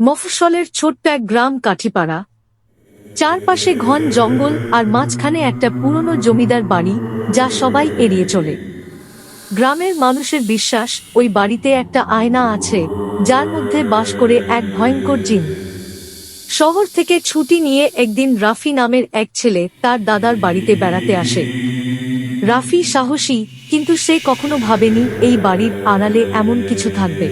মফস্বলের ছোট্ট এক গ্রাম কাঠিপাড়া। চারপাশে ঘন জঙ্গল আর মাঝখানে একটা পুরনো জমিদার বাড়ি, যা সবাই এড়িয়ে চলে। গ্রামের মানুষের বিশ্বাস ওই বাড়িতে একটা আয়না আছে, যার মধ্যে বাস করে এক ভয়ঙ্কর জিন। শহর থেকে ছুটি নিয়ে একদিন রাফি নামের এক ছেলে তার দাদার বাড়িতে বেড়াতে আসে। রাফি সাহসী, কিন্তু সে কখনো ভাবেনি এই বাড়ির আড়ালে এমন কিছু থাকবে।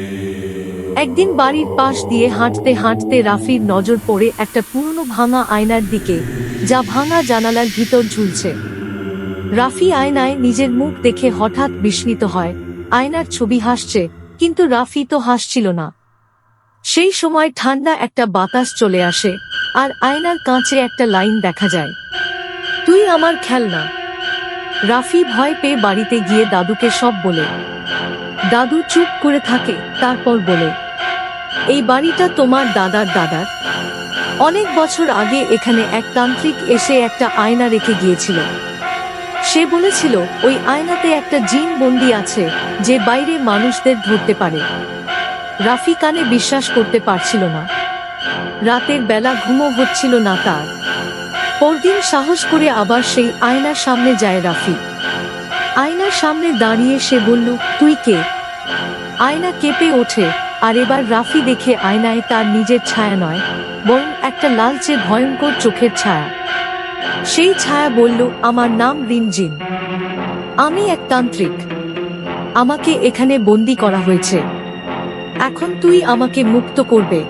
একদিন বাড়ির পাশ দিয়ে হাঁটতে হাঁটতে রাফির নজর পড়ে একটা পুরনো ভাঙা আয়নার দিকে, যা ভাঙা জানালার ভিতর ঝুলছে। রাফি আয়নায় নিজের মুখ দেখে হঠাৎ বিস্মিত হয়। আয়নার ছবি হাসছে, কিন্তু রাফি তো হাসছিল না। সেই সময় ঠান্ডা একটা বাতাস চলে আসে, আর আয়নার কাঁচে একটা লাইন দেখা যায়, তুই আমার খেলনা। রাফি ভয় পেয়ে বাড়িতে গিয়ে দাদুকে সব বলে। দাদু চুপ করে থাকে, তারপর বলে, এই বাড়িটা তোমার দাদার দাদার। অনেক বছর আগে এখানে এক তান্ত্রিক এসে একটা আয়না রেখে গিয়েছিল। সে বলেছিল ওই আয়নাতে একটা জিন বন্দী আছে, যে বাইরে মানুষদের ধরতে পারে। রাফি কানে বিশ্বাস করতে পারছিল না। রাতের বেলা ঘুমও হচ্ছিল না তার। পরদিন সাহস করে আবার সেই আয়নার সামনে যায় রাফি। আয়নার সামনে দাঁড়িয়ে সে বলল, তুই কে? আয়না কেঁপে ওঠে, আর এবার রাফি দেখে আয়নায় তার নিজের ছায়া নয়, বরং একটা লালচে ভয়ঙ্কর চোখের ছায়া। সেই ছায়া বলল, আমার নাম রিমজিন। আমি এক তান্ত্রিক। আমাকে এখানে বন্দী করা হয়েছে। এখন তুই আমাকে মুক্ত করবে।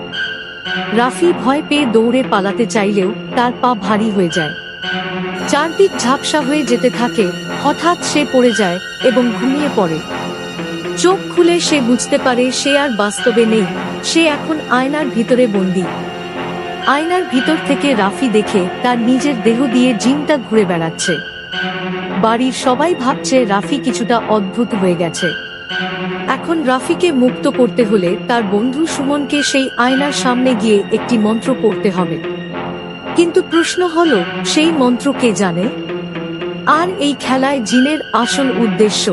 রাফি ভয় পেয়ে দৌড়ে পালাতে চাইলেও তার পা ভারী হয়ে যায়। চারদিক ঝাপসা হয়ে যেতে থাকে। হঠাৎ সে পড়ে যায় এবং ঘুমিয়ে পড়ে। চোখ খুলে সে বুঝতে পারে সে আর বাস্তবে নেই, সে এখন আয়নার ভিতরে বন্দী। আয়নার ভিতর থেকে রাফি দেখে তার নিজের দেহ দিয়ে জিনটা ঘুরে বেড়াচ্ছে। বাড়ির সবাই ভাবছে রাফি কিছুটা অদ্ভুত হয়ে গেছে। এখন রাফিকে মুক্ত করতে হলে তার বন্ধু সুমনকে সেই আয়নার সামনে গিয়ে একটি মন্ত্র পড়তে হবে। কিন্তু প্রশ্ন হলো, সেই মন্ত্র কে জানে? আর এই খেলায় জিনের আসল উদ্দেশ্য